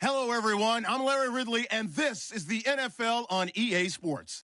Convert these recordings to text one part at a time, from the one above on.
Hello, everyone. I'm Larry Ridley, and this is the NFL on EA Sports.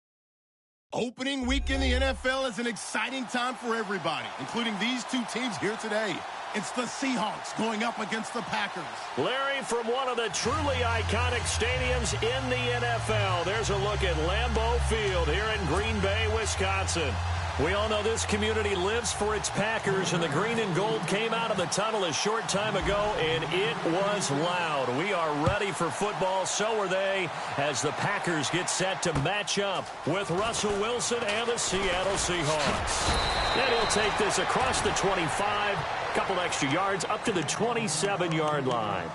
Opening week in the NFL is an exciting time for everybody, including these two teams here today. It's the Seahawks going up against the Packers. Larry, from one of the truly iconic stadiums in the NFL, there's a look at Lambeau Field here in Green Bay, Wisconsin. We all know this community lives for its Packers, and the green and gold came out of the tunnel a short time ago, and it was loud. We are ready for football, so are they, as the Packers get set to match up with Russell Wilson and the Seattle Seahawks. And he'll take this across the 25, couple extra yards, up to the 27-yard line.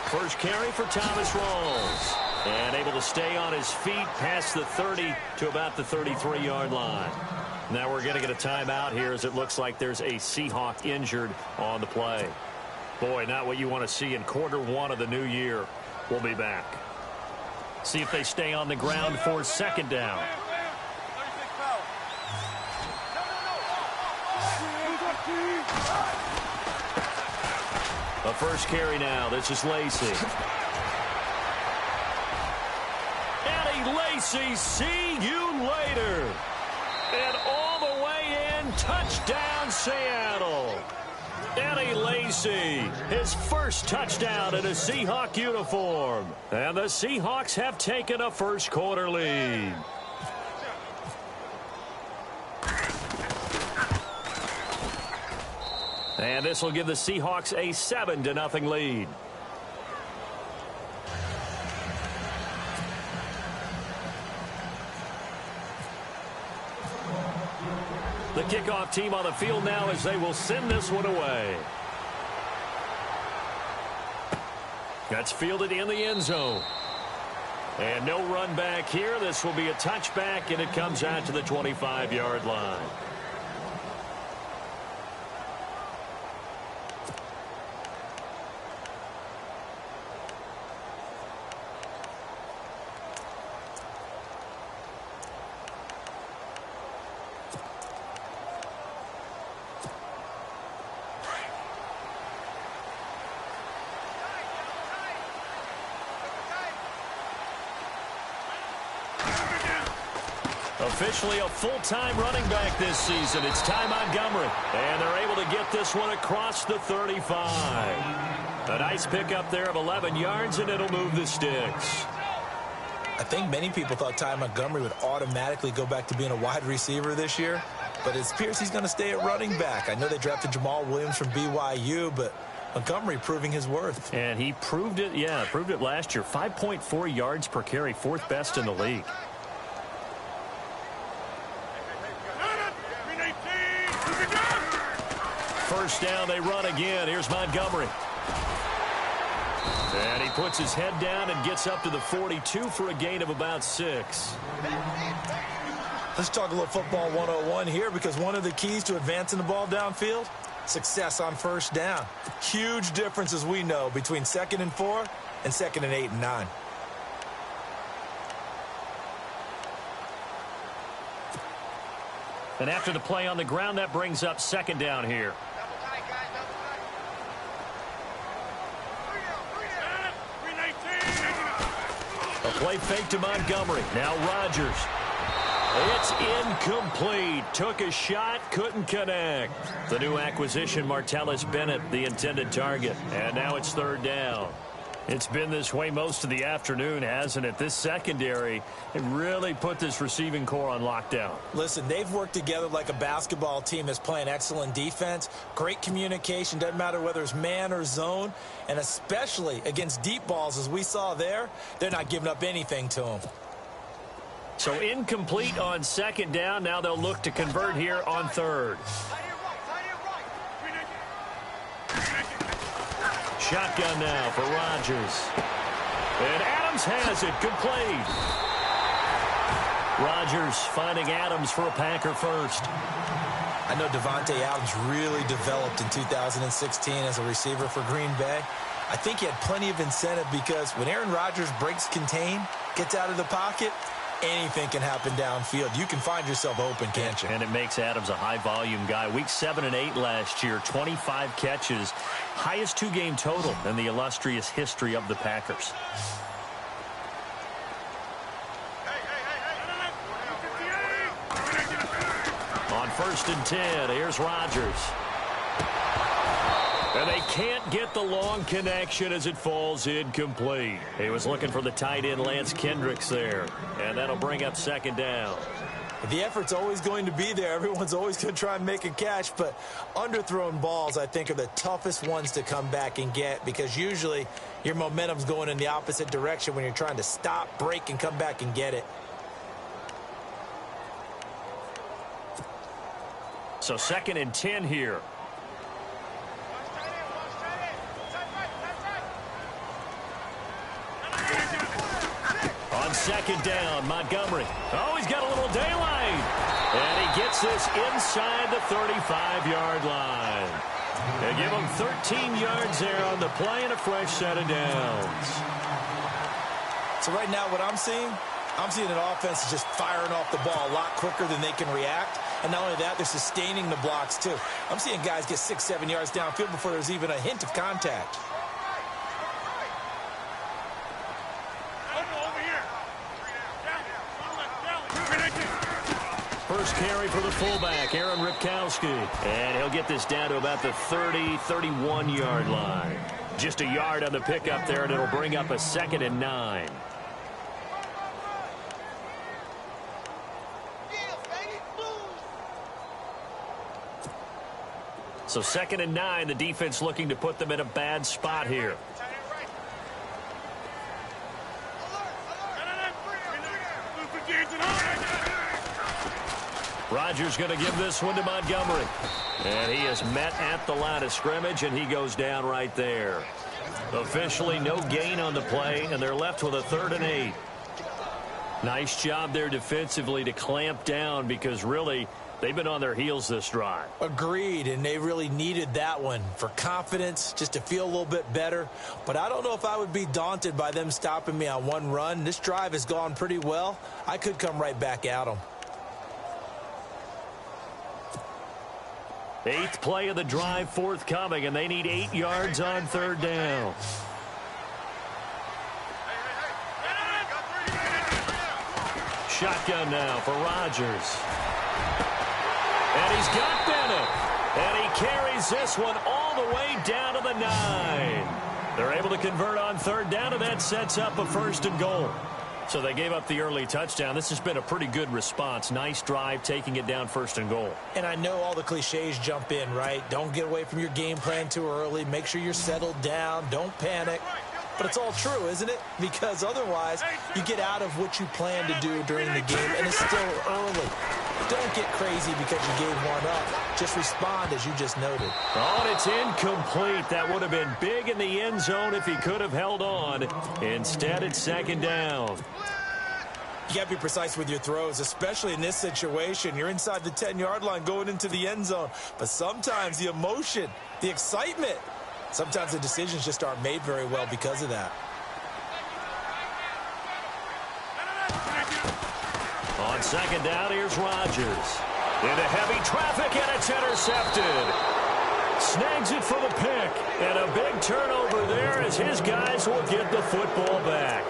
First carry for Thomas Rawls. And able to stay on his feet past the 30 to about the 33-yard line. Now we're going to get a timeout here as it looks like there's a Seahawk injured on the play. Boy, not what you want to see in quarter one of the new year. We'll be back. See if they stay on the ground for second down. The first carry now. This is Lacey. Eddie Lacy, see you later. And all the way in, touchdown Seattle. Eddie Lacy, his first touchdown in a Seahawk uniform. And the Seahawks have taken a first quarter lead. And this will give the Seahawks a 7-0 lead. The kickoff team on the field now as they will send this one away. That's fielded in the end zone. And no run back here. This will be a touchback, and it comes out to the 25-yard line. Officially a full-time running back this season. It's Ty Montgomery. And they're able to get this one across the 35. A nice pickup there of 11 yards, and it'll move the sticks. I think many people thought Ty Montgomery would automatically go back to being a wide receiver this year. But it appears he's going to stay at running back. I know they drafted Jamal Williams from BYU, but Montgomery proving his worth. And he proved it, proved it last year. 5.4 yards per carry, fourth best in the league. First down, they run again. Here's Montgomery. And he puts his head down and gets up to the 42 for a gain of about 6. Let's talk a little football 101 here, because one of the keys to advancing the ball downfield, success on first down. Huge difference, as we know, between 2nd and 4 and 2nd and 8 and 9. And after the play on the ground, that brings up second down here. A play fake to Montgomery. Now Rodgers. It's incomplete. Took a shot, couldn't connect. The new acquisition, Martellus Bennett, the intended target. And now it's third down. It's been this way most of the afternoon, hasn't it? This secondary, it really put this receiving core on lockdown. Listen, they've worked together like a basketball team that's playing excellent defense. Great communication, doesn't matter whether it's man or zone. And especially against deep balls, as we saw there, they're not giving up anything to them. So incomplete on second down. Now they'll look to convert here on third. Shotgun now for Rodgers. And Adams has it, complete. Rodgers finding Adams for a Packer first. I know Devontae Adams really developed in 2016 as a receiver for Green Bay. I think he had plenty of incentive because when Aaron Rodgers breaks contain, gets out of the pocket, anything can happen downfield. You can find yourself open, can't you? And it makes Adams a high-volume guy. Week 7 and 8 last year, 25 catches, highest two-game total in the illustrious history of the Packers. On 1st and 10, here's Rodgers. And they can't get the long connection as it falls incomplete. He was looking for the tight end Lance Kendricks there. And that'll bring up 2nd down. The effort's always going to be there. Everyone's always going to try and make a catch. But underthrown balls, I think, are the toughest ones to come back and get because usually your momentum's going in the opposite direction when you're trying to stop, break, and come back and get it. So 2nd and 10 here. On 2nd down, Montgomery. Oh, he's got a little daylight. And he gets this inside the 35-yard line. They give him 13 yards there on the play and a fresh set of downs. So right now what I'm seeing an offense that's just firing off the ball a lot quicker than they can react. And not only that, they're sustaining the blocks too. I'm seeing guys get 6-7 yards downfield before there's even a hint of contact. First carry for the fullback, Aaron Ripkowski. And he'll get this down to about the 30, 31-yard line. Just a yard on the pickup there, and it'll bring up a 2nd and 9. So 2nd and 9, the defense looking to put them in a bad spot here. Rodgers going to give this one to Montgomery. And he is met at the line of scrimmage, and he goes down right there. Officially no gain on the play, and they're left with a 3rd and 8. Nice job there defensively to clamp down because really they've been on their heels this drive. Agreed, and they really needed that one for confidence, just to feel a little bit better. But I don't know if I would be daunted by them stopping me on one run. This drive has gone pretty well. I could come right back at them. 8th play of the drive forthcoming, and they need 8 yards on 3rd down. Shotgun now for Rodgers. And he's got Bennett. And he carries this one all the way down to the 9. They're able to convert on 3rd down, and that sets up a 1st and goal. So they gave up the early touchdown. This has been a pretty good response. Nice drive, taking it down 1st and goal. And I know all the cliches jump in, right? Don't get away from your game plan too early. Make sure you're settled down. Don't panic. But it's all true, isn't it? Because otherwise, you get out of what you plan to do during the game, and it's still early. Don't get crazy because you gave one up. Just respond as you just noted. Oh, and it's incomplete. That would have been big in the end zone if he could have held on. Instead, it's 2nd down. You got to be precise with your throws, especially in this situation. You're inside the 10-yard line going into the end zone. But sometimes the emotion, the excitement, sometimes the decisions just aren't made very well because of that. On 2nd down, here's Rodgers. Into heavy traffic, and it's intercepted. Snags it for the pick. And a big turnover there as his guys will get the football back.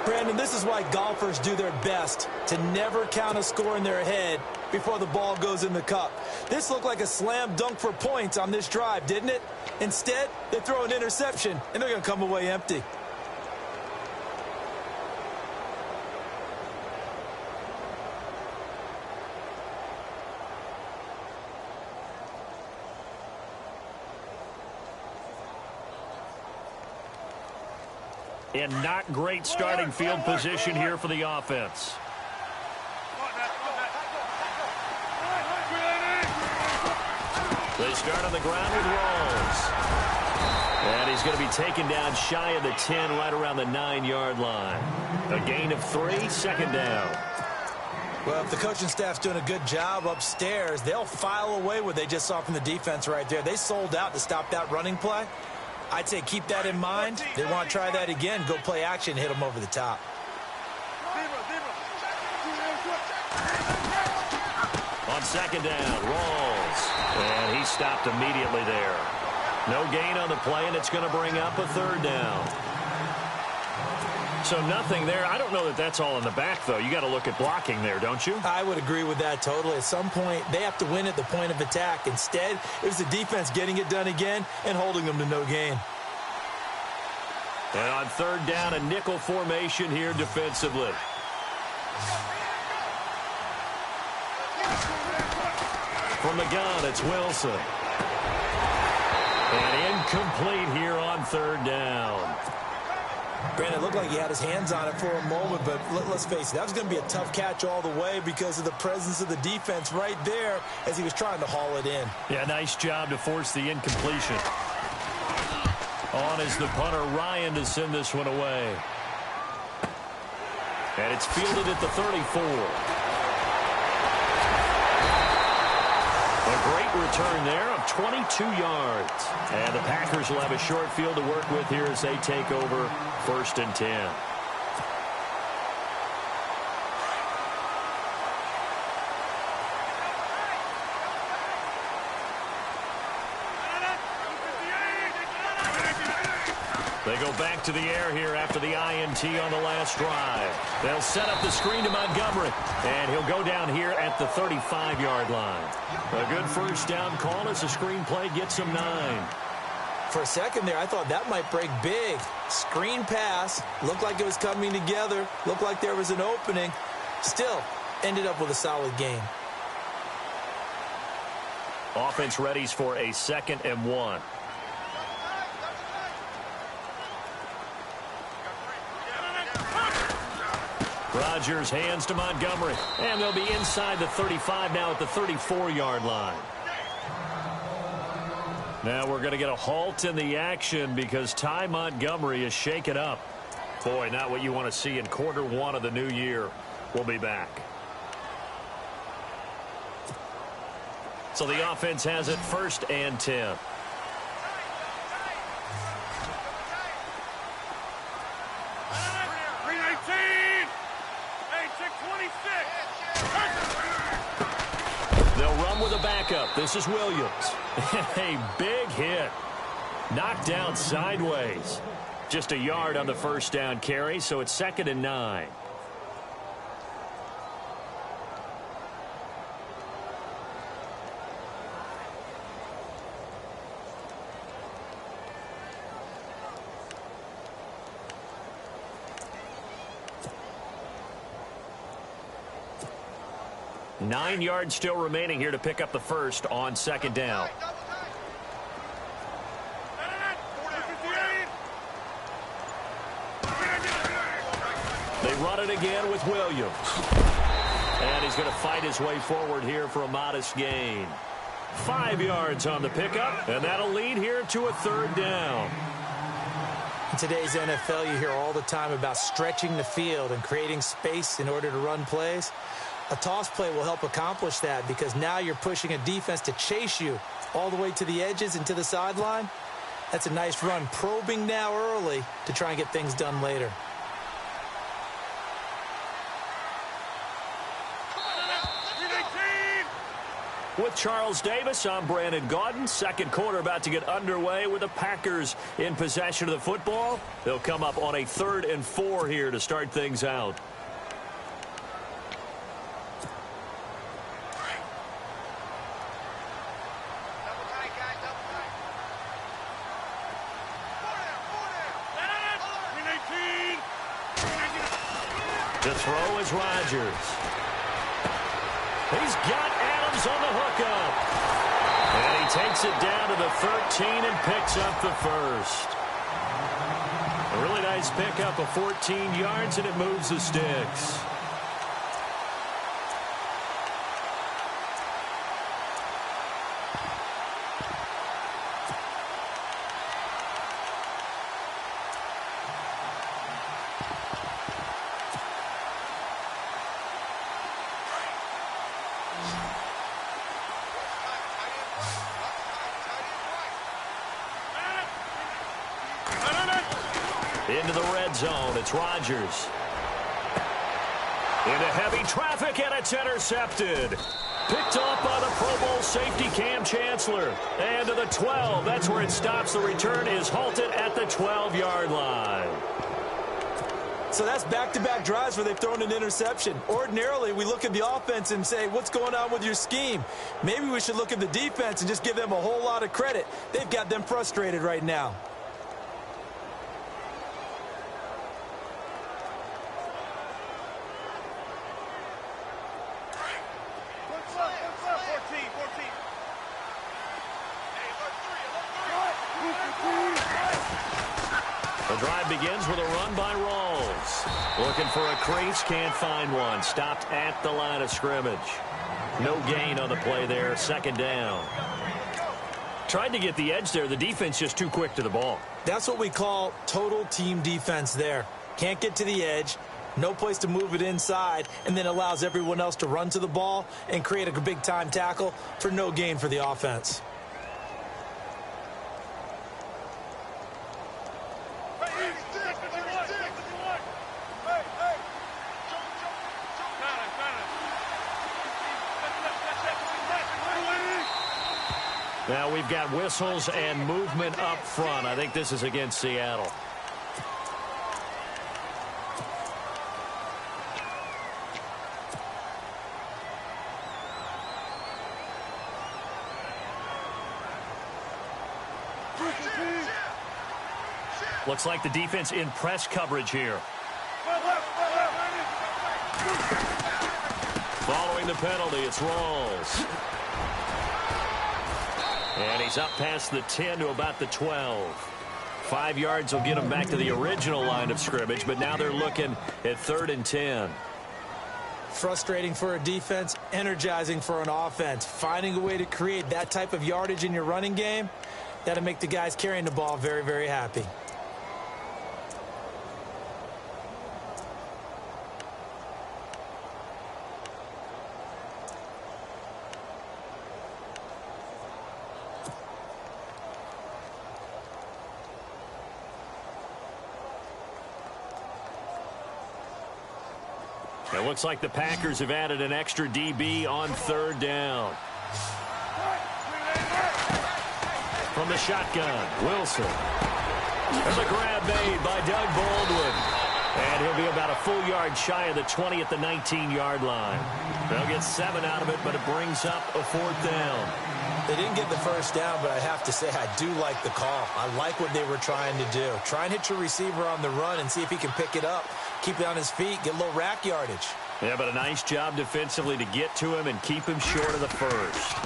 Brandon, this is why golfers do their best to never count a score in their head before the ball goes in the cup. This looked like a slam dunk for points on this drive, didn't it? Instead, they throw an interception, and they're going to come away empty. And not great starting field position here for the offense. They start on the ground with Rawls. And he's going to be taken down shy of the 10, right around the 9-yard line. A gain of 3, 2nd down. Well, if the coaching staff's doing a good job upstairs, they'll file away what they just saw from the defense right there. They sold out to stop that running play. I'd say keep that in mind. They want to try that again. Go play action, hit them over the top. On second down, rolls. And he stopped immediately there. No gain on the play, and it's going to bring up a third down. So nothing there. I don't know that that's all in the back, though. You got to look at blocking there, don't you? I would agree with that totally. At some point, they have to win at the point of attack. Instead, it was the defense getting it done again and holding them to no gain. And on third down, a nickel formation here defensively. From the gun, it's Wilson. And incomplete here on third down. Brandon, it looked like he had his hands on it for a moment, but let's face it, that was going to be a tough catch all the way because of the presence of the defense right there as he was trying to haul it in. Yeah, nice job to force the incompletion. On is the punter, Ryan, to send this one away. And it's fielded at the 34. A great return there of 22 yards. And the Packers will have a short field to work with here as they take over 1st and 10. They go back to the air here after the INT on the last drive. They'll set up the screen to Montgomery, and he'll go down here at the 35-yard line. A good first down call as the screen play gets him 9. For a second there, I thought that might break big. Screen pass, looked like it was coming together, looked like there was an opening. Still, ended up with a solid gain. Offense readies for a 2nd and 1. Rodgers hands to Montgomery, and they'll be inside the 35 now at the 34-yard line. Now we're going to get a halt in the action because Ty Montgomery is shaken up. Boy, not what you want to see in quarter 1 of the new year. We'll be back. So the offense has it 1st and 10. They'll run with a backup. This is Williams. A big hit. Knocked down sideways. Just a yard on the first down carry, so it's 2nd and 9. Nine yards still remaining here to pick up the first on 2nd down. They run it again with Williams. And he's going to fight his way forward here for a modest gain. 5 yards on the pickup, and that'll lead here to a 3rd down. In today's NFL, you hear all the time about stretching the field and creating space in order to run plays. A toss play will help accomplish that because now you're pushing a defense to chase you all the way to the edges and to the sideline. That's a nice run, probing now early to try and get things done later. With Charles Davis, I'm Brandon Gaudin. Second quarter about to get underway with the Packers in possession of the football. They'll come up on a 3rd and 4 here to start things out. The throw is Rodgers. He's got Adams on the hookup. And he takes it down to the 13 and picks up the first. A really nice pickup of 14 yards, and it moves the sticks. Into the red zone. It's Rodgers. Into heavy traffic, and it's intercepted. Picked off by the Pro Bowl safety Cam Chancellor. And to the 12. That's where it stops. The return is halted at the 12-yard line. So that's back-to-back drives where they've thrown an interception. Ordinarily, we look at the offense and say, what's going on with your scheme? Maybe we should look at the defense and just give them a whole lot of credit. They've got them frustrated right now. The drive begins with a run by Rawls. Looking for a crease, can't find one. Stopped at the line of scrimmage. No gain on the play there, second down. Tried to get the edge there. The defense just too quick to the ball. That's what we call total team defense there. Can't get to the edge, no place to move it inside, and then allows everyone else to run to the ball and create a big-time tackle for no gain for the offense. Now we've got whistles and movement up front. I think this is against Seattle. Looks like the defense in press coverage here. Following the penalty, it's Rawls. And he's up past the 10 to about the 12. 5 yards will get him back to the original line of scrimmage, but now they're looking at 3rd and 10. Frustrating for a defense, energizing for an offense. Finding a way to create that type of yardage in your running game, that'll make the guys carrying the ball very, very happy. It looks like the Packers have added an extra DB on 3rd down. From the shotgun, Wilson. There's a grab made by Doug Baldwin. And he'll be about a full yard shy of the 20 at the 19-yard line. They'll get 7 out of it, but it brings up a 4th down. They didn't get the first down, but I have to say I do like the call. I like what they were trying to do. Try and hit your receiver on the run and see if he can pick it up. Keep it on his feet, get a little rack yardage. Yeah, but a nice job defensively to get to him and keep him short of the first.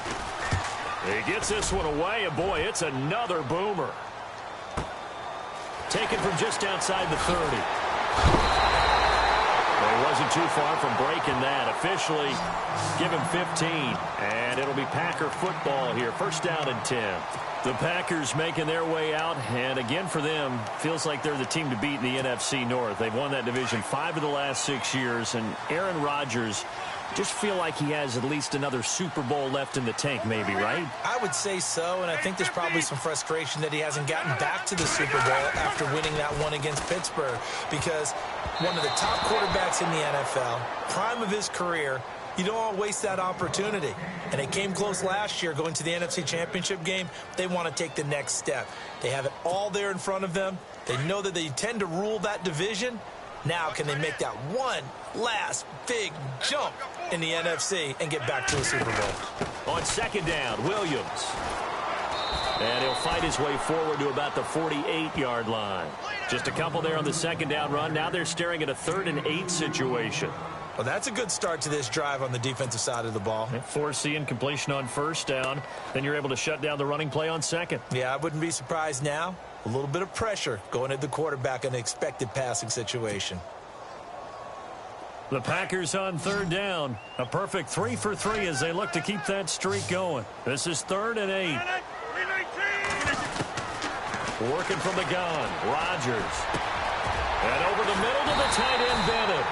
He gets this one away, and boy, it's another boomer. Taken from just outside the 30. Well, he wasn't too far from breaking that. Officially, give him 15, and it'll be Packer football here. 1st down and 10. The Packers making their way out, and again for them, feels like they're the team to beat in the NFC North. They've won that division 5 of the last 6 years, and Aaron Rodgers just feel like he has at least another Super Bowl left in the tank maybe, right? I would say so, and I think there's probably some frustration that he hasn't gotten back to the Super Bowl after winning that one against Pittsburgh, because one of the top quarterbacks in the NFL, prime of his career, you don't want to waste that opportunity. And they came close last year going to the NFC Championship game. They want to take the next step. They have it all there in front of them. They know that they tend to rule that division. Now can they make that one last big jump in the NFC and get back to a Super Bowl? On 2nd down, Williams. And he'll fight his way forward to about the 48-yard line. Just a couple there on the 2nd down run. Now they're staring at a 3rd and 8 situation. Well, that's a good start to this drive on the defensive side of the ball. Forcing completion on 1st down. Then you're able to shut down the running play on 2nd. Yeah, I wouldn't be surprised now. A little bit of pressure going at the quarterback in an expected passing situation. The Packers on 3rd down. A perfect 3 for 3 as they look to keep that streak going. This is 3rd and 8. Working from the gun, Rodgers. And over the middle to the tight end, Bennett.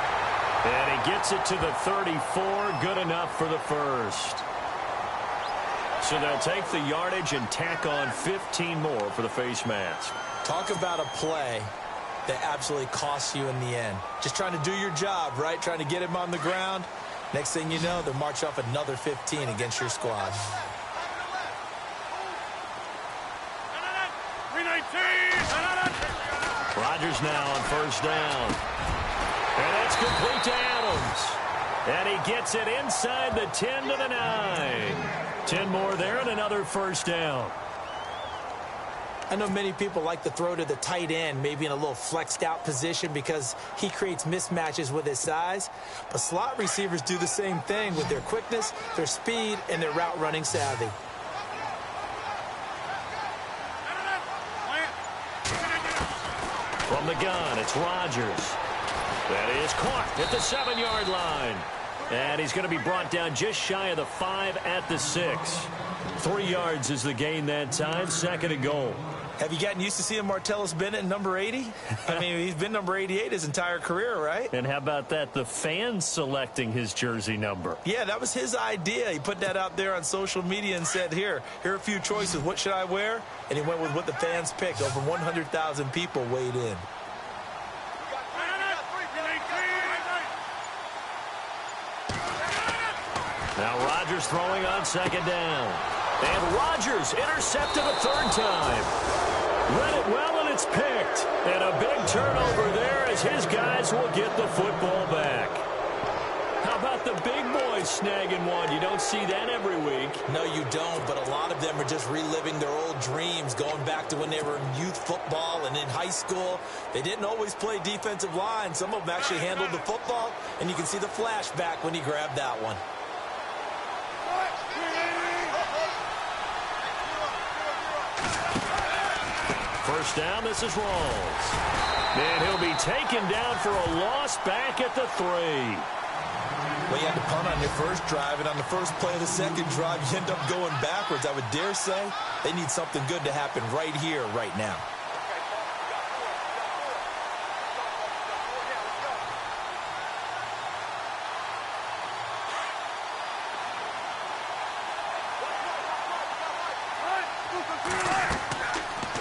And he gets it to the 34. Good enough for the first. So they'll take the yardage and tack on 15 more for the face mask. Talk about a play that absolutely costs you in the end. Just trying to do your job, right? Trying to get him on the ground. Next thing you know, they'll march off another 15 against your squad. Rodgers now on first down. And it's complete to Adams. And he gets it inside the 10 to the 9. 10 more there and another first down. I know many people like to throw to the tight end, maybe in a little flexed out position because he creates mismatches with his size. But slot receivers do the same thing with their quickness, their speed, and their route running savvy. From the gun, it's Rodgers. That is caught at the 7-yard line. And he's going to be brought down just shy of the 5 at the 6. 3 yards is the gain that time, 2nd and goal. Have you gotten used to seeing Martellus Bennett number 80? I mean, he's been number 88 his entire career, right? And how about that, the fans selecting his jersey number? Yeah, that was his idea. He put that out there on social media and said, here are a few choices. What should I wear? And he went with what the fans picked. Over 100,000 people weighed in. Now Rodgers throwing on 2nd down. And Rodgers intercepted a 3rd time. Read it well, and it's picked. And a big turnover there as his guys will get the football back. How about the big boys snagging one? You don't see that every week. No, you don't, but a lot of them are just reliving their old dreams, going back to when they were in youth football and in high school. They didn't always play defensive line. Some of them actually handled the football, and you can see the flashback when he grabbed that one. First down, this is Rawls. And he'll be taken down for a loss back at the 3. Well, you had to punt on your first drive, and on the first play of the second drive, you end up going backwards. I would dare say they need something good to happen right here, right now.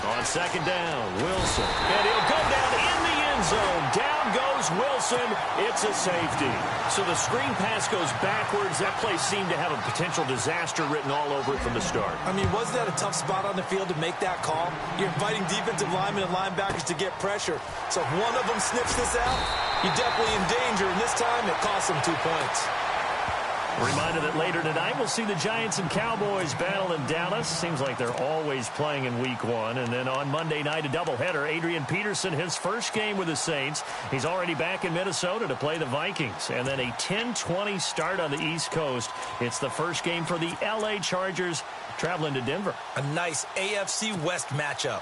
On 2nd down, Wilson. And he'll go down in the end zone. Down goes Wilson. It's a safety. So the screen pass goes backwards. That play seemed to have a potential disaster written all over it from the start. I mean, wasn't that a tough spot on the field to make that call? You're inviting defensive linemen and linebackers to get pressure. So if one of them snips this out, you're definitely in danger. And this time, it cost them 2 points. Reminder that later tonight we'll see the Giants and Cowboys battle in Dallas. Seems like they're always playing in week 1. And then on Monday night, a doubleheader. Adrian Peterson, his first game with the Saints. He's already back in Minnesota to play the Vikings. And then a 10:20 start on the East Coast. It's the first game for the L.A. Chargers traveling to Denver. A nice AFC West matchup.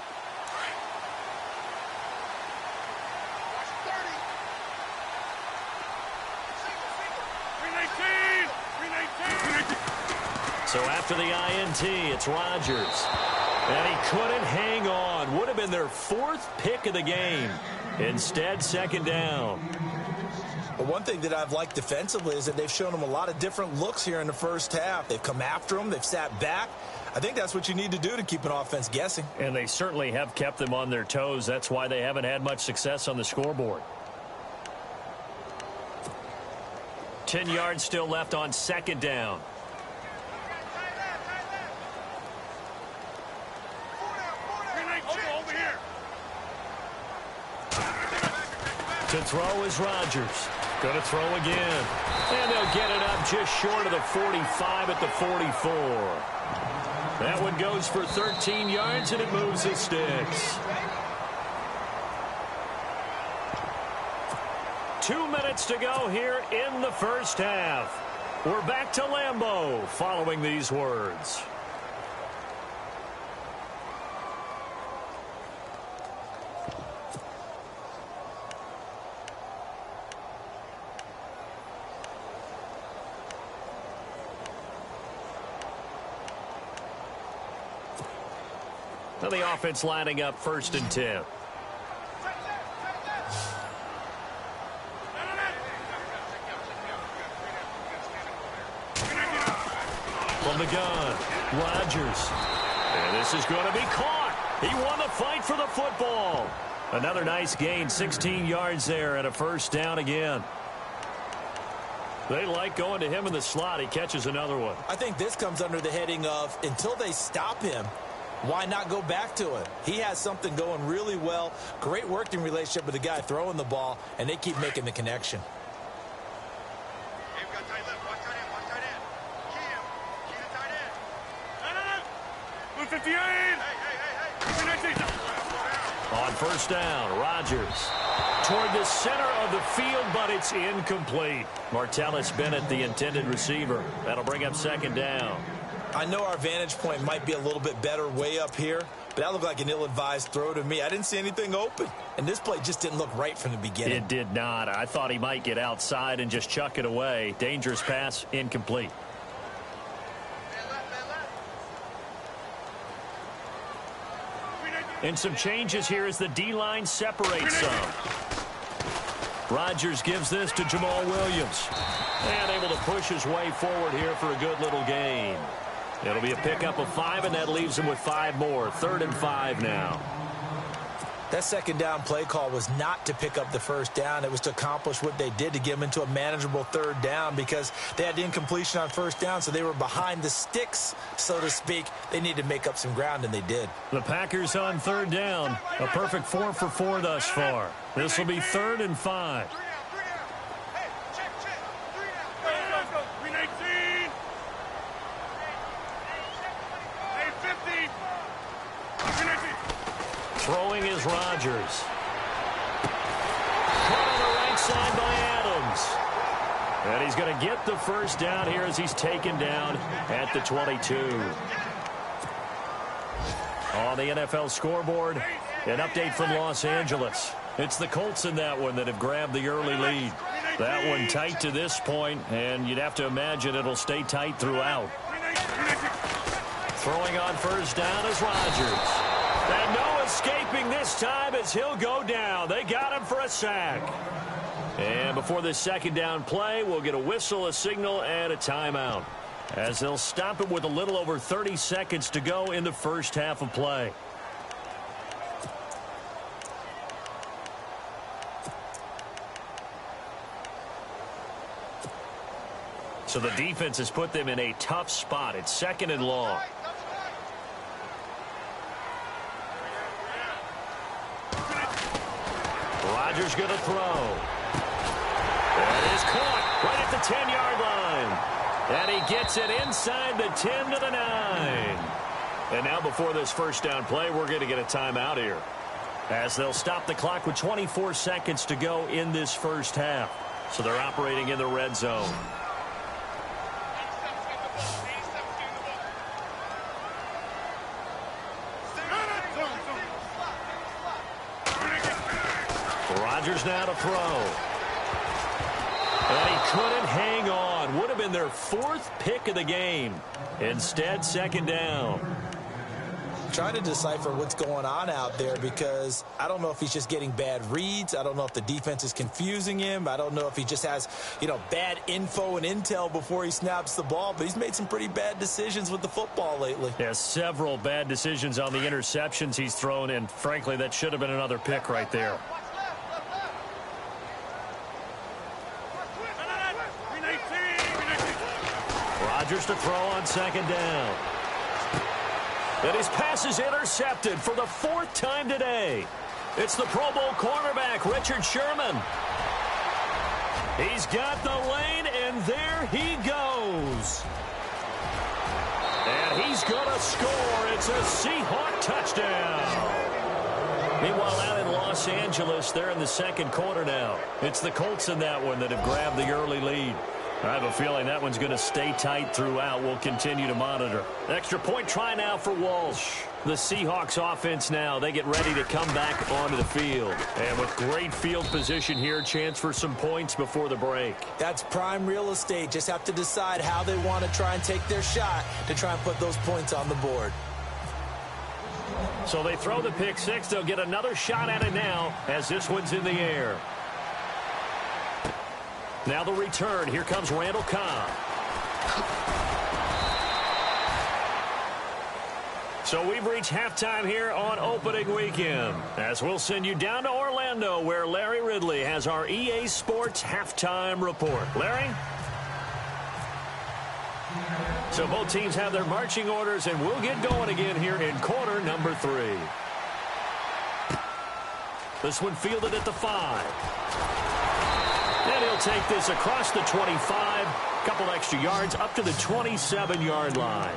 So after the INT, it's Rodgers. And he couldn't hang on. Would have been their 4th pick of the game. Instead, 2nd down. But one thing that I've liked defensively is that they've shown them a lot of different looks here in the first half. They've come after them. They've sat back. I think that's what you need to do to keep an offense guessing. And they certainly have kept them on their toes. That's why they haven't had much success on the scoreboard. 10 yards still left on 2nd down. To throw is Rodgers. Going to throw again. And they'll get it up just short of the 45 at the 44. That one goes for 13 yards, and it moves the sticks. 2 minutes to go here in the first half. We're back to Lambeau following these words. Now the offense lining up 1st and 10. From the gun, Rodgers. And this is going to be caught. He won the fight for the football. Another nice gain, 16 yards there and a first down again. They like going to him in the slot. He catches another one. I think this comes under the heading of until they stop him, why not go back to it? He has something going really well. Great working relationship with the guy throwing the ball, and they keep making the connection. Hey, we got tight left. Watch tight end. Watch tight end. KiO. Key to tight end. No. 158. Hey. On first down, Rodgers toward the center of the field, but it's incomplete. Martellus Bennett, the intended receiver. That'll bring up second down. I know our vantage point might be a little bit better way up here, but that looked like an ill-advised throw to me. I didn't see anything open, and this play just didn't look right from the beginning. It did not. I thought he might get outside and just chuck it away. Dangerous pass, incomplete. And some changes here as the D-line separates some. Rodgers gives this to Jamal Williams. And able to push his way forward here for a good little gain. It'll be a pickup of 5, and that leaves him with 5 more. 3rd and 5 now. That second down play call was not to pick up the first down. It was to accomplish what they did to get them into a manageable 3rd down because they had the incompletion on first down, so they were behind the sticks, so to speak. They needed to make up some ground, and they did. The Packers on 3rd down. A perfect 4 for 4 thus far. This will be 3rd and 5. Hey, check. 3 down. Let's go. 319. Hey, 50. 319. Throwing is Rodgers. Caught on the right side by Adams. And he's going to get the first down here as he's taken down at the 22. On the NFL scoreboard, an update from Los Angeles. It's the Colts in that one that have grabbed the early lead. That one tight to this point, and you'd have to imagine it'll stay tight throughout. Throwing on first down is Rodgers. And no escaping this time as he'll go down. They got him for a sack. And before this second down play, we'll get a whistle, a signal, and a timeout, as they'll stop it with a little over 30 seconds to go in the first half of play. So the defense has put them in a tough spot. It's 2nd and long. Rodgers going to throw. That is caught right at the 10-yard line. And he gets it inside the 10 to the 9. And now before this first down play, we're going to get a timeout here, as they'll stop the clock with 24 seconds to go in this first half. So they're operating in the red zone. Rodgers now to throw. And he couldn't hang on. Would have been their 4th pick of the game. Instead, 2nd down. Trying to decipher what's going on out there, because I don't know if he's just getting bad reads. I don't know if the defense is confusing him. I don't know if he just has, bad info and intel before he snaps the ball. But he's made some pretty bad decisions with the football lately. Yeah, several bad decisions on the interceptions he's thrown, and frankly, that should have been another pick right there. Rodgers to throw on 2nd down. And his pass is intercepted for the 4th time today. It's the Pro Bowl cornerback, Richard Sherman. He's got the lane, and there he goes. And he's going to score. It's a Seahawk touchdown. Meanwhile, out in Los Angeles, they're in the 2nd quarter now. It's the Colts in that one that have grabbed the early lead. I have a feeling that one's going to stay tight throughout. We'll continue to monitor. Extra point try now for Walsh. The Seahawks offense now, they get ready to come back onto the field. And with great field position here, chance for some points before the break. That's prime real estate. Just have to decide how they want to try and take their shot to try and put those points on the board. So they throw the pick 6. They'll get another shot at it now as this one's in the air. Now the return. Here comes Randall Cobb. So we've reached halftime here on opening weekend, as we'll send you down to Orlando, where Larry Ridley has our EA Sports halftime report. Larry? So both teams have their marching orders, and we'll get going again here in quarter number 3. This one fielded at the 5. And he'll take this across the 25, couple extra yards up to the 27-yard line.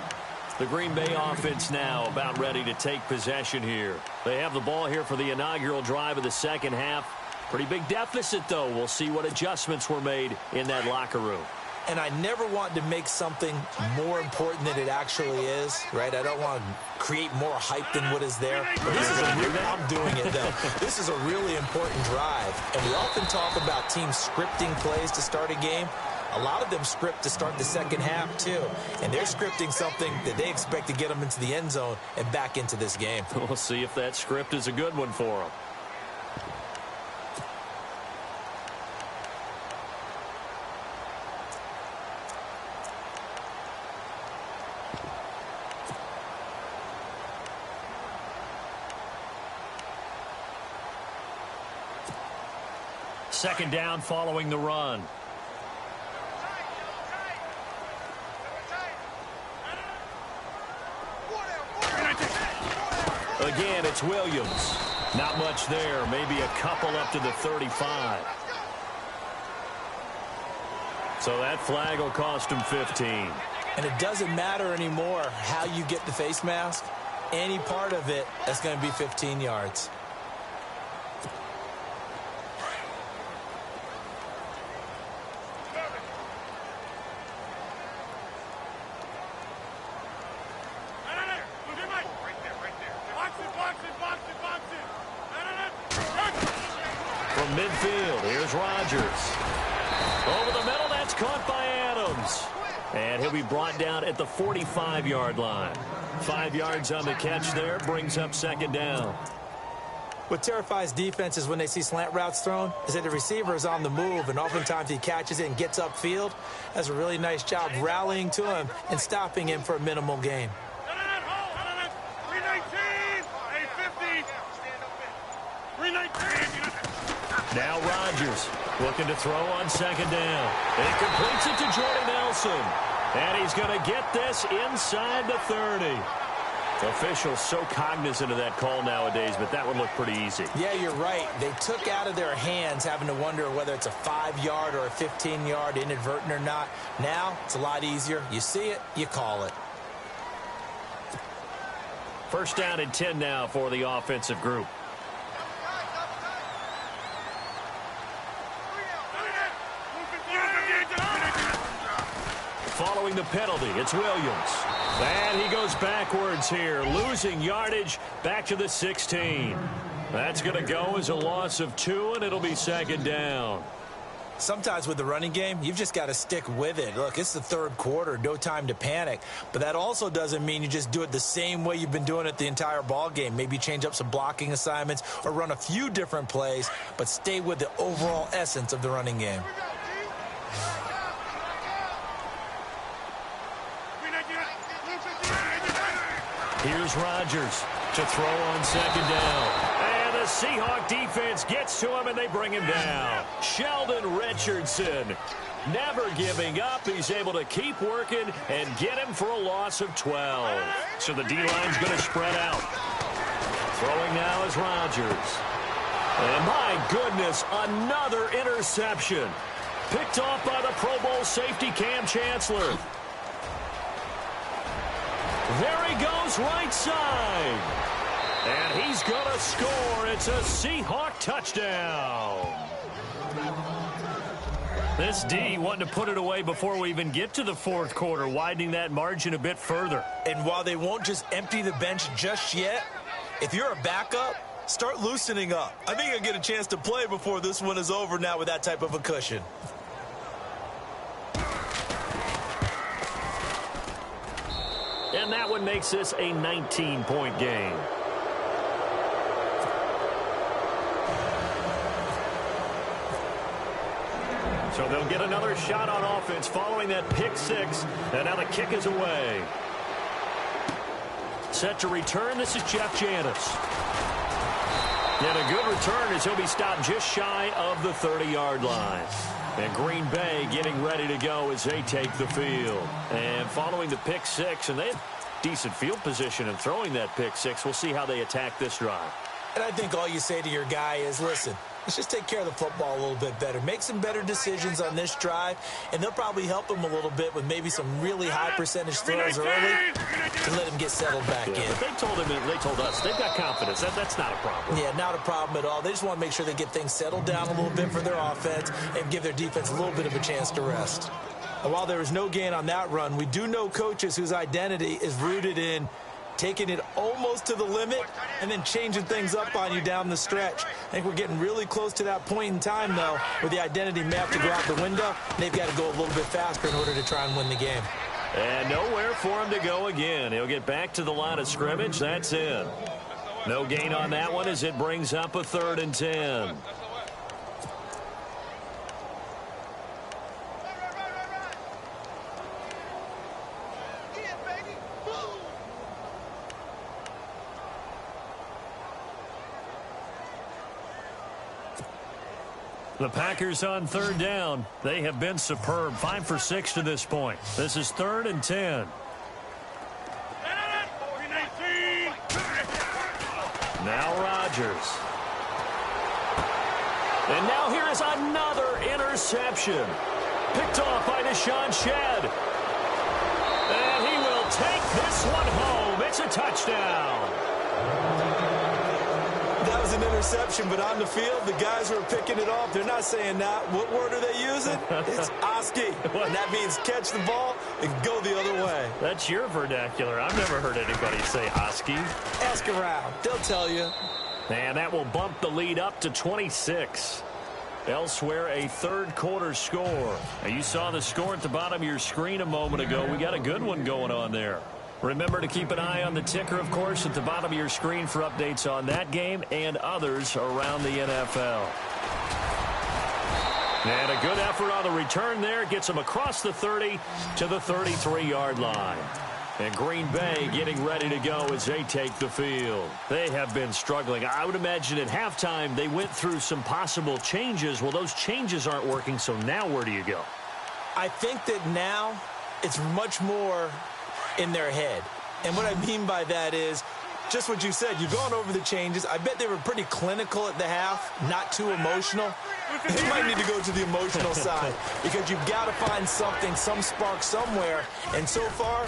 The Green Bay offense now about ready to take possession here. They have the ball here for the inaugural drive of the second half. Pretty big deficit, though. We'll see what adjustments were made in that locker room. And I never want to make something more important than it actually is, right? I don't want to create more hype than what is there. I'm doing it, though. This is a really important drive. And we often talk about teams scripting plays to start a game. A lot of them script to start the second half, too. And they're scripting something that they expect to get them into the end zone and back into this game. We'll see if that script is a good one for them. Second down following the run. Again, it's Williams. Not much there. Maybe a couple up to the 35. So that flag will cost him 15. And it doesn't matter anymore how you get the face mask. Any part of it, that's going to be 15 yards. From midfield, here's Rodgers. Over the middle, that's caught by Adams. And he'll be brought down at the 45-yard line. 5 yards on the catch there, brings up second down. What terrifies defenses when they see slant routes thrown is that the receiver is on the move, and oftentimes he catches it and gets upfield. Does a really nice job rallying to him and stopping him for a minimal gain. Now Rodgers looking to throw on second down. And he completes it to Jordy Nelson. And he's going to get this inside the 30. Officials so cognizant of that call nowadays, but that would look pretty easy. Yeah, you're right. They took out of their hands having to wonder whether it's a 5-yard or a 15-yard inadvertent or not. Now it's a lot easier. You see it, you call it. First down and 10 now for the offensive group. Following the penalty, it's Williams. And he goes backwards here, losing yardage back to the 16. That's going to go as a loss of 2, and it'll be second down. Sometimes with the running game, you've just got to stick with it. Look, it's the third quarter, no time to panic. But that also doesn't mean you just do it the same way you've been doing it the entire ball game. Maybe change up some blocking assignments or run a few different plays, but stay with the overall essence of the running game. Here's Rodgers to throw on second down. And the Seahawk defense gets to him, and they bring him down. Sheldon Richardson never giving up. He's able to keep working and get him for a loss of 12. So the D-line's going to spread out. Throwing now is Rodgers. And my goodness, another interception. Picked off by the Pro Bowl safety Cam Chancellor. There he goes, right side. And he's going to score. It's a Seahawk touchdown. This D wanting to put it away before we even get to the fourth quarter, widening that margin a bit further. And while they won't just empty the bench just yet, if you're a backup, start loosening up. I think you'll get a chance to play before this one is over now with that type of a cushion. And that one makes this a 19-point game. So they'll get another shot on offense following that pick six. And now the kick is away. Set to return, this is Jeff Janis. And a good return as he'll be stopped just shy of the 30-yard line. And Green Bay getting ready to go as they take the field. And following the pick six, and they have decent field position in throwing that pick six. We'll see how they attack this drive. And I think all you say to your guy is, listen, let's just take care of the football a little bit better. Make some better decisions on this drive, and they'll probably help him a little bit with maybe some really high percentage throws early and let him get settled back in. But they told us they've got confidence. That's not a problem. Yeah, not a problem at all. They just want to make sure they get things settled down a little bit for their offense and give their defense a little bit of a chance to rest. And while there was no gain on that run, we do know coaches whose identity is rooted in taking it almost to the limit and then changing things up on you down the stretch. I think we're getting really close to that point in time, though, where the identity may have to go out the window. They've got to go a little bit faster in order to try and win the game. And nowhere for him to go again. He'll get back to the line of scrimmage. That's in. No gain on that one as it brings up a 3rd and 10. The Packers on 3rd down. They have been superb. 5 for 6 to this point. This is 3rd and 10. Now Rodgers. And now here is another interception. Picked off by Deshaun Shedd. And he will take this one home. It's a touchdown. That was an interception, but on the field, the guys who are picking it off, they're not saying that. What word are they using? It's Oski. And that means catch the ball and go the other way. That's your vernacular. I've never heard anybody say Oski. Ask around. They'll tell you. And that will bump the lead up to 26. Elsewhere, a 3rd quarter score. Now, you saw the score at the bottom of your screen a moment ago. We got a good one going on there. Remember to keep an eye on the ticker, of course, at the bottom of your screen for updates on that game and others around the NFL. And a good effort on the return there. Gets them across the 30 to the 33-yard line. And Green Bay getting ready to go as they take the field. They have been struggling. I would imagine at halftime they went through some possible changes. Well, those changes aren't working, so now where do you go? I think that now it's much more in their head. And what I mean by that is just what you said. You've gone over the changes. I bet they were pretty clinical at the half, not too emotional. You might need to go to the emotional side because you've got to find something, some spark somewhere. And so far,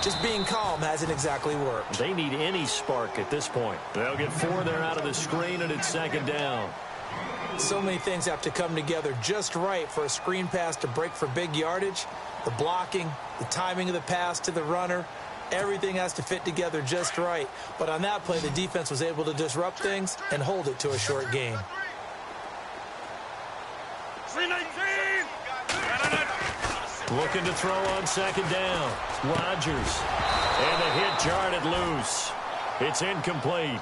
just being calm hasn't exactly worked. They need any spark at this point. They'll get 4 there out of the screen, and it's 2nd down. So many things have to come together just right for a screen pass to break for big yardage. The blocking, the timing of the pass to the runner, everything has to fit together just right. But on that play, the defense was able to disrupt things and hold it to a short gain. Looking to throw on 2nd down. Rodgers. And the hit jarred loose. It's incomplete.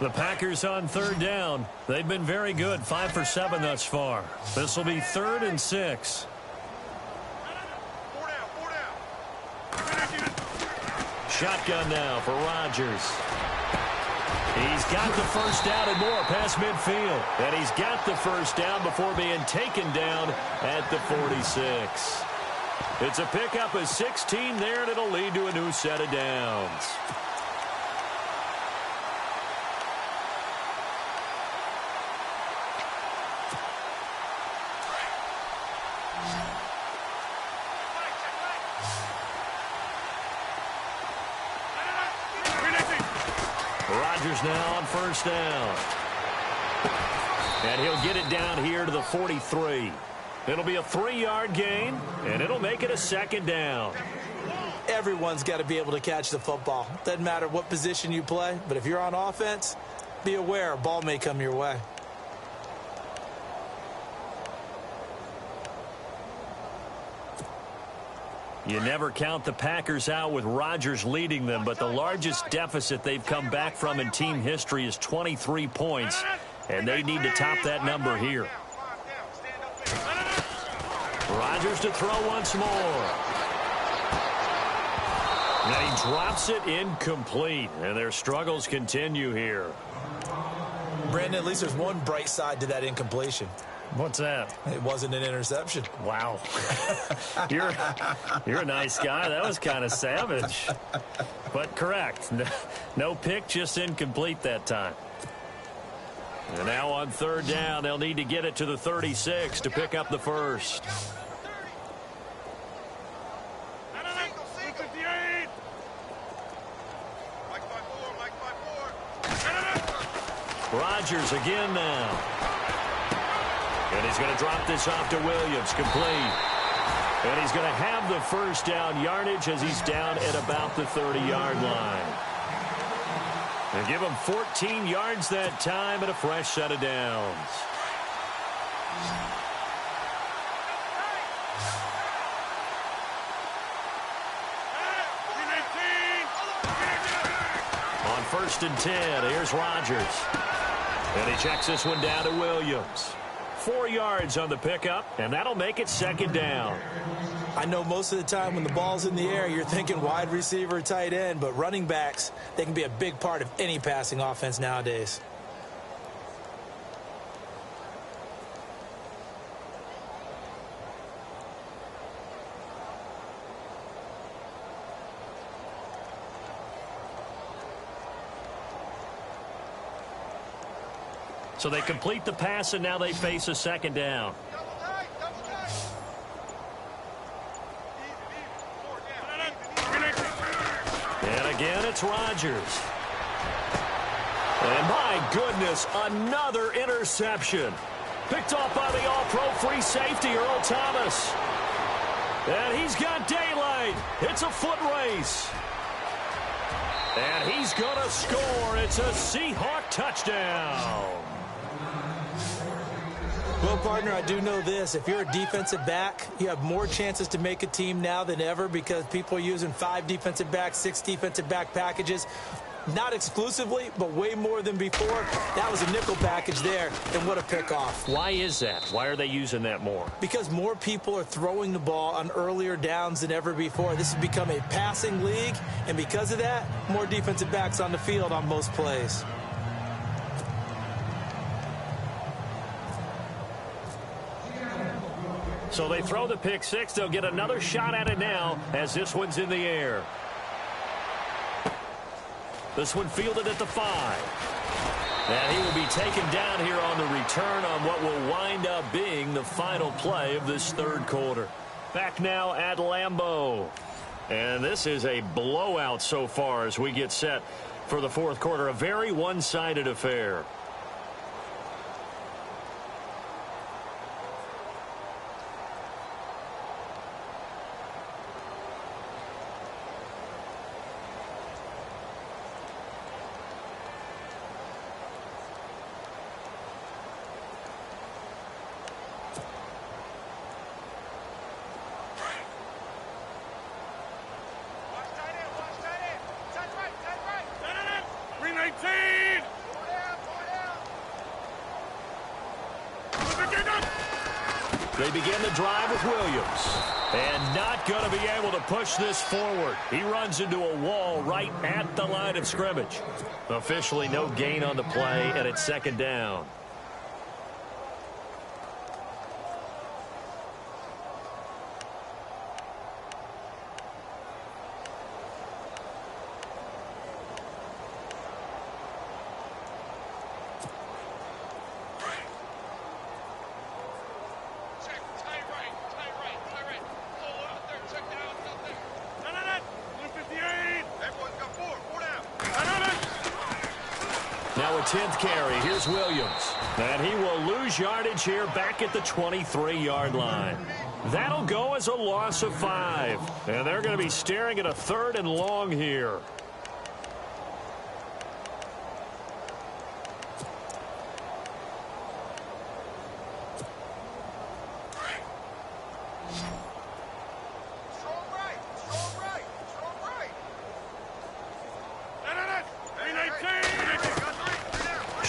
The Packers on 3rd down. They've been very good. 5 for 7 thus far. This will be 3rd and 6. Shotgun now for Rodgers. He's got the first down and more past midfield. And he's got the first down before being taken down at the 46. It's a pickup of 16 there, and it'll lead to a new set of downs. Rodgers now on first down. And he'll get it down here to the 43. It'll be a 3-yard gain, and it'll make it a 2nd down. Everyone's got to be able to catch the football. Doesn't matter what position you play, but if you're on offense, be aware a ball may come your way. You never count the Packers out with Rodgers leading them, but the largest deficit they've come back from in team history is 23 points, and they need to top that number here. Rodgers to throw once more. And he drops it incomplete, and their struggles continue here. Brandon, at least there's one bright side to that incompletion. What's that? It wasn't an interception. Wow. You're a nice guy. That was kind of savage. But correct. No pick, just incomplete that time. And now on 3rd down, they'll need to get it to the 36 to pick up the first. Rodgers again now. And he's going to drop this off to Williams, complete. And he's going to have the first down yardage as he's down at about the 30-yard line. And give him 14 yards that time and a fresh set of downs. On 1st and 10, here's Rodgers. And he checks this one down to Williams. 4 yards on the pickup, and that'll make it 2nd down. I know most of the time when the ball's in the air, you're thinking wide receiver, tight end, but running backs, they can be a big part of any passing offense nowadays. So they complete the pass, and now they face a 2nd down. And again, it's Rodgers. And my goodness, another interception. Picked off by the all-pro free safety, Earl Thomas. And he's got daylight. It's a foot race. And he's going to score. It's a Seahawk touchdown. Well, partner, I do know this. If you're a defensive back, you have more chances to make a team now than ever because people are using 5 defensive backs, 6 defensive back packages. Not exclusively, but way more than before. That was a nickel package there, and what a pickoff. Why is that? Why are they using that more? Because more people are throwing the ball on earlier downs than ever before. This has become a passing league, and because of that, more defensive backs on the field on most plays. So they throw the pick 6. They'll get another shot at it now as this one's in the air. This one fielded at the 5. And he will be taken down here on the return on what will wind up being the final play of this 3rd quarter. Back now at Lambeau. And this is a blowout so far as we get set for the 4th quarter. A very one-sided affair. They begin the drive with Williams. And not going to be able to push this forward. He runs into a wall right at the line of scrimmage. Officially no gain on the play, and it's 2nd down. Now a 10th carry. Here's Williams. And he will lose yardage here back at the 23-yard line. That'll go as a loss of 5. And they're going to be staring at a 3rd and long here.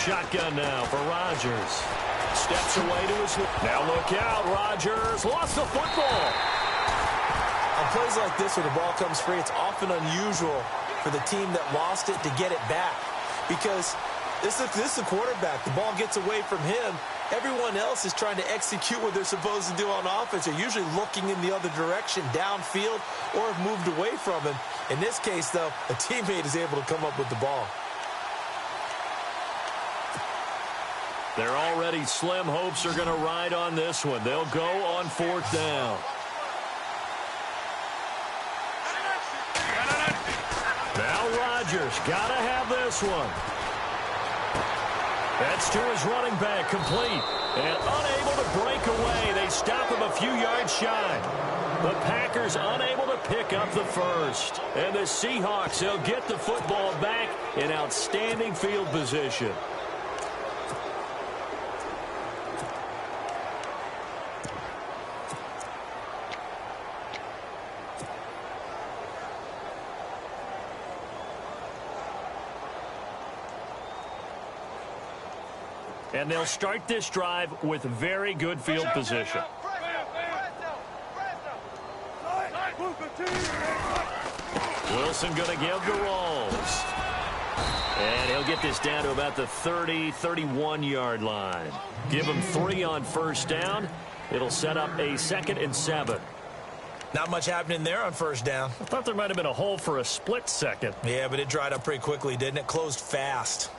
Shotgun now for Rodgers. Steps away to his... Now look out, Rodgers lost the football. On plays like this where the ball comes free, it's often unusual for the team that lost it to get it back. Because this is the quarterback. The ball gets away from him. Everyone else is trying to execute what they're supposed to do on offense. They're usually looking in the other direction, downfield, or have moved away from him. In this case, though, a teammate is able to come up with the ball. Their already slim hopes are going to ride on this one. They'll go on 4th down. Now Rodgers got to have this one. That's to his running back, complete. And unable to break away. They stop him a few yards shy. The Packers unable to pick up the first. And the Seahawks, they'll get the football back in outstanding field position. And they'll start this drive with very good field position. Wilson going to give to Rawls. And he'll get this down to about the 30, 31-yard line. Give him 3 on 1st down. It'll set up a 2nd and 7. Not much happening there on 1st down. I thought there might have been a hole for a split second. Yeah, but it dried up pretty quickly, didn't it? Closed fast.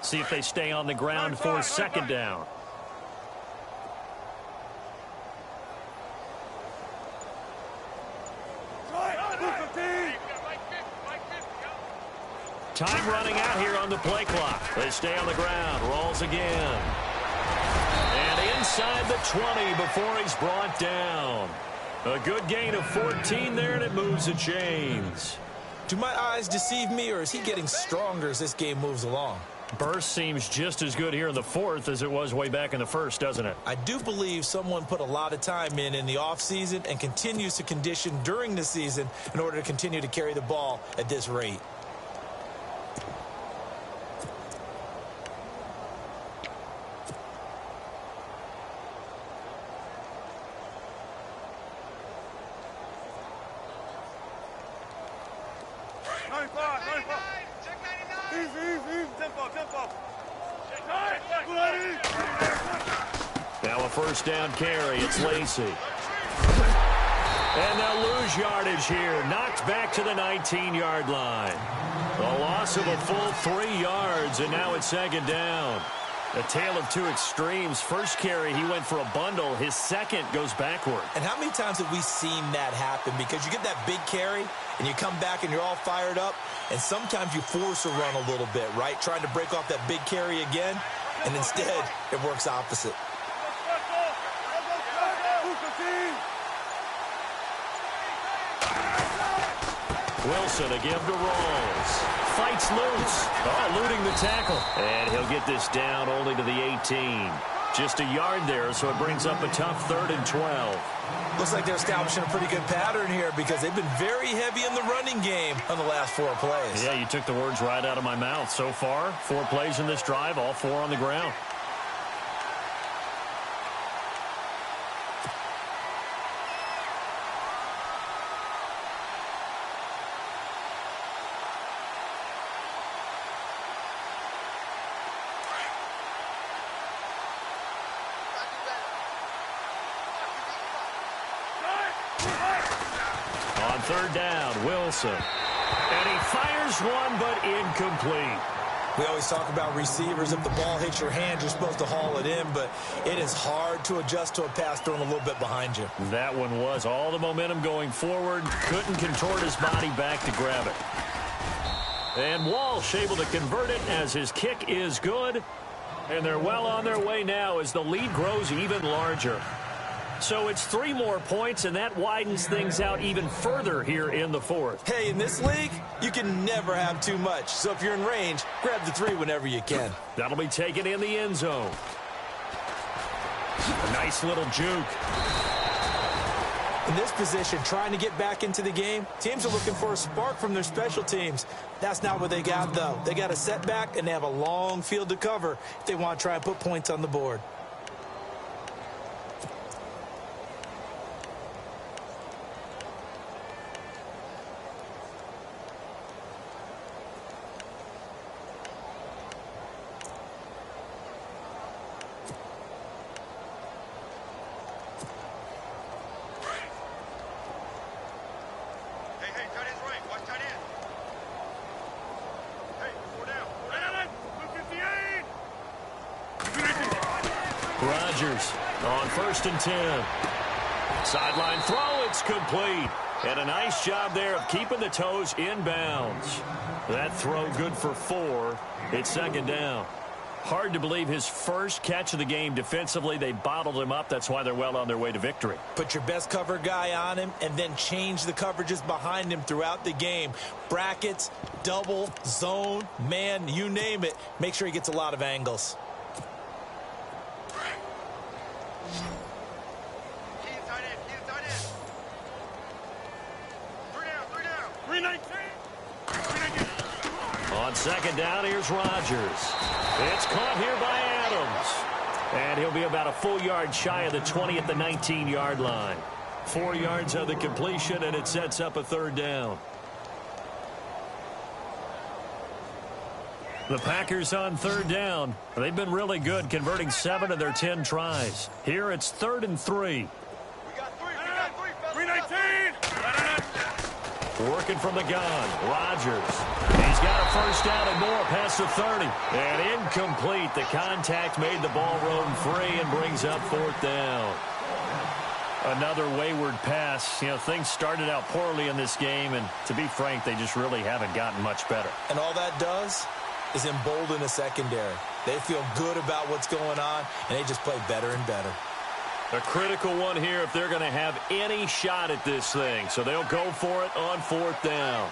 See if they stay on the ground for 2nd down. Time running out here on the play clock. They stay on the ground. Rolls again. And inside the 20 before he's brought down. A good gain of 14 there, and it moves the chains. Do my eyes deceive me, or is he getting stronger as this game moves along? Burst seems just as good here in the 4th as it was way back in the 1st, doesn't it? I do believe someone put a lot of time in the offseason and continues to condition during the season in order to continue to carry the ball at this rate. Now a 1st down carry. It's Lacy. And they'll lose yardage here. Knocked back to the 19-yard line. A loss of a full 3 yards, and now it's 2nd down. A tale of 2 extremes. First carry, he went for a bundle. His 2nd goes backward. And how many times have we seen that happen? Because you get that big carry, and you come back and you're all fired up, and sometimes you force a run a little bit, right? Trying to break off that big carry again, and instead it works opposite. Wilson to give to Rawls. Fights loose. Eluding the tackle. And he'll get this down only to the 18. Just a yard there, so it brings up a tough 3rd and 12. Looks like they're establishing a pretty good pattern here because they've been very heavy in the running game on the last 4 plays. Yeah, you took the words right out of my mouth. So far, 4 plays in this drive, all 4 on the ground. On 3rd down, Wilson. And he Fires one, but incomplete. We always talk about receivers. If the ball hits your hand, you're supposed to haul it in, but it is hard to adjust to a pass thrown a little bit behind you. That one was all the momentum going forward. Couldn't contort his body back to grab it. And Walsh able to convert it as his kick is good. And they're well on their way now as the lead grows even larger. So it's 3 more points, and that widens things out even further here in the fourth. Hey, in this league, you can never have too much. So if you're in range, grab the 3 whenever you can. That'll be taken in the end zone. A nice little juke. In this position, trying to get back into the game, teams are looking for a spark from their special teams. That's not what they got, though. They got a setback, and they have a long field to cover if they want to try and put points on the board. Rodgers on 1st and 10. Sideline throw, it's complete. And a nice job there of keeping the toes in bounds. That throw good for 4. It's 2nd down. Hard to believe his first catch of the game defensively. They bottled him up. That's why they're well on their way to victory. Put your best cover guy on him and then change the coverages behind him throughout the game. Brackets, double, zone, man, you name it. Make sure he gets a lot of angles. On 2nd down, here's Rodgers. It's caught here by Adams. And he'll be about a full yard shy of the 20 at the 19-yard line. 4 yards of the completion, and it sets up a 3rd down. The Packers on 3rd down. They've been really good, converting 7 of their 10 tries. Here it's 3rd and 3. We got 319. Working from the gun, Rodgers. He's got a 1st down and more past the 30. And incomplete. The contact made the ball roam free and brings up 4th down. Another wayward pass. You know, things started out poorly in this game, and to be frank, they just really haven't gotten much better. And all that does is embolden a secondary. They feel good about what's going on, and they just play better and better. A critical one here if they're going to have any shot at this thing. So they'll go for it on 4th down.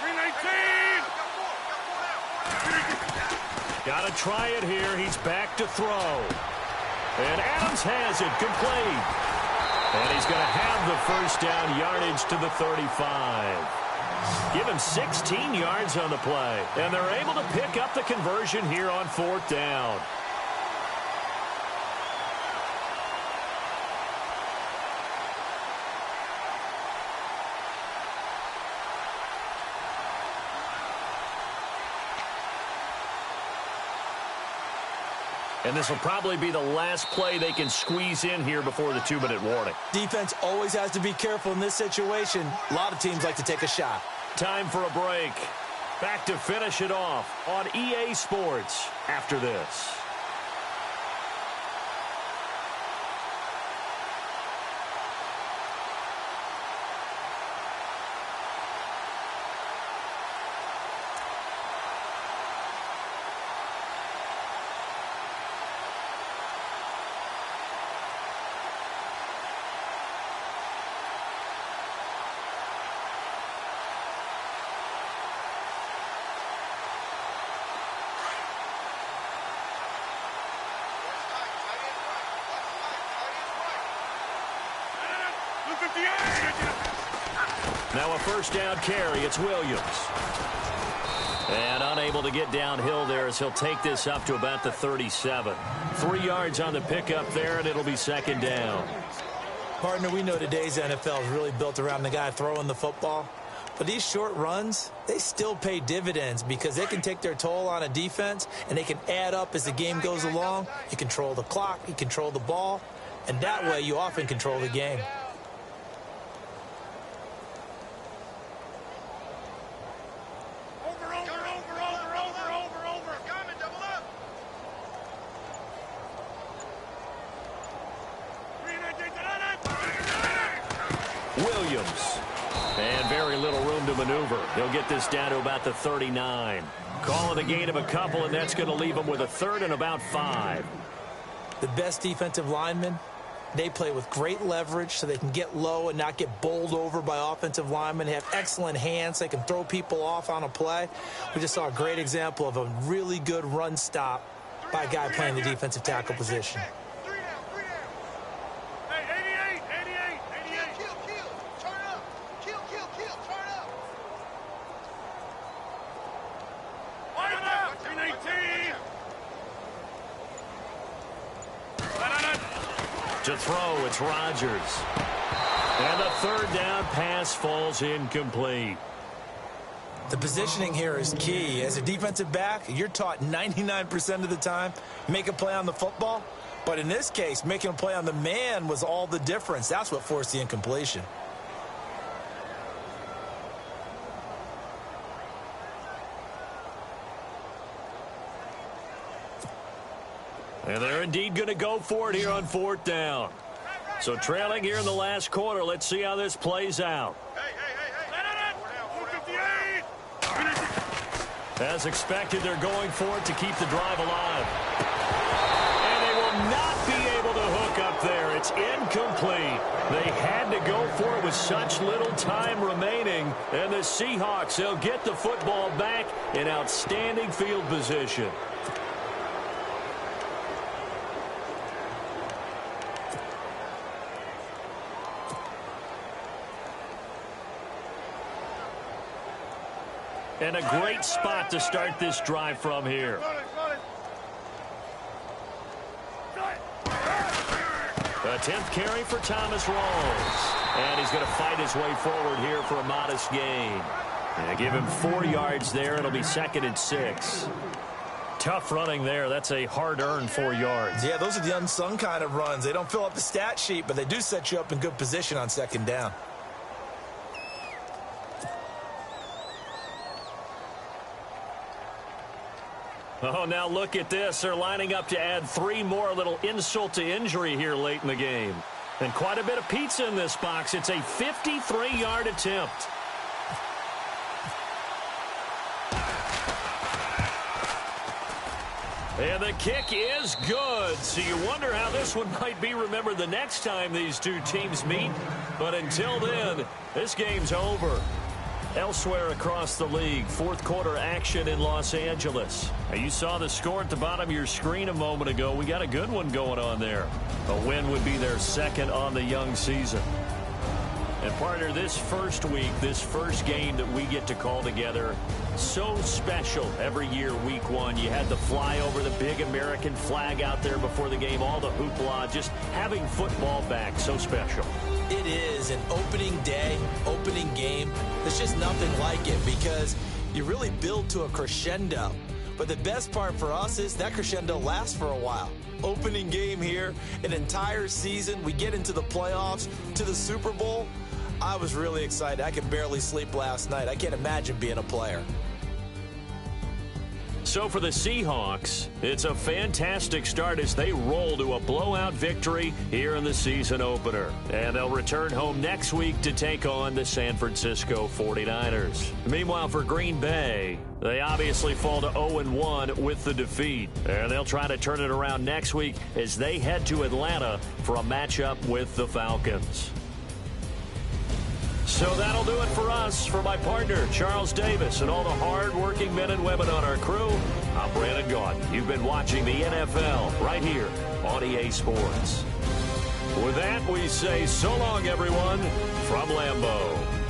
319. Got to try it here. He's back to throw. And Adams has it complete. And he's going to have the 1st down yardage to the 35. Give him 16 yards on the play. And they're able to pick up the conversion here on 4th down. And this will probably be the last play they can squeeze in here before the 2-minute warning. Defense always has to be careful in this situation. A lot of teams like to take a shot. Time for a break. Back to finish it off on EA Sports after this. Now a 1st down carry. It's Williams. And unable to get downhill there as he'll take this up to about the 37. 3 yards on the pickup there, and it'll be 2nd down. Partner, we know today's NFL is really built around the guy throwing the football. But these short runs, they still pay dividends because they can take their toll on a defense, and they can add up as the game goes along. You control the clock, you control the ball, and that way you often control the game. Williams. And very little room to maneuver. He'll get this down to about the 39. Call it a gain of a couple, and that's going to leave him with a third and about 5. The best defensive linemen, they play with great leverage so they can get low and not get bowled over by offensive linemen. They have excellent hands. They can throw people off on a play. We just saw a great example of a really good run stop by a guy playing the defensive tackle position. To throw, it's Rodgers. And the third down pass falls incomplete. The positioning here is key. As a defensive back, you're taught 99% of the time, make a play on the football. But in this case, making a play on the man was all the difference. That's what forced the incompletion. And they're indeed going to go for it here on 4th down. So trailing here in the last quarter. Let's see how this plays out. As expected, they're going for it to keep the drive alive. And they will not be able to hook up there. It's incomplete. They had to go for it with such little time remaining. And the Seahawks, they'll get the football back in outstanding field position. And a great spot to start this drive from here. A 10th carry for Thomas Rawls. And he's going to fight his way forward here for a modest gain. And give him 4 yards there. It'll be 2nd and 6. Tough running there. That's a hard-earned 4 yards. Yeah, those are the unsung kind of runs. They don't fill up the stat sheet, but they do set you up in good position on 2nd down. Oh, now look at this. They're lining up to add 3 more. A little insult to injury here late in the game. And quite a bit of pizza in this box. It's a 53-yard attempt. And the kick is good. So you wonder how this one might be remembered the next time these two teams meet. But until then, this game's over. Elsewhere across the league, 4th quarter action in Los Angeles. Now, you saw the score at the bottom of your screen a moment ago. We got a good one going on there. A win would be their 2nd on the young season. And partner, this first week, this first game that we get to call together, so special every year, week 1. You had the fly over the big American flag out there before the game, all the hoopla, just having football back, so special. It is an opening day, opening game. There's just nothing like it because you really build to a crescendo. But the best part for us is that crescendo lasts for a while. Opening game here, an entire season. We get into the playoffs, to the Super Bowl. I was really excited. I could barely sleep last night. I can't imagine being a player. So for the Seahawks, it's a fantastic start as they roll to a blowout victory here in the season opener. And they'll return home next week to take on the San Francisco 49ers. Meanwhile, for Green Bay, they obviously fall to 0-1 with the defeat. And they'll try to turn it around next week as they head to Atlanta for a matchup with the Falcons. So that'll do it for us. For my partner, Charles Davis, and all the hard-working men and women on our crew, I'm Brandon Gaudin. You've been watching the NFL right here on EA Sports. With that, we say so long, everyone, from Lambeau.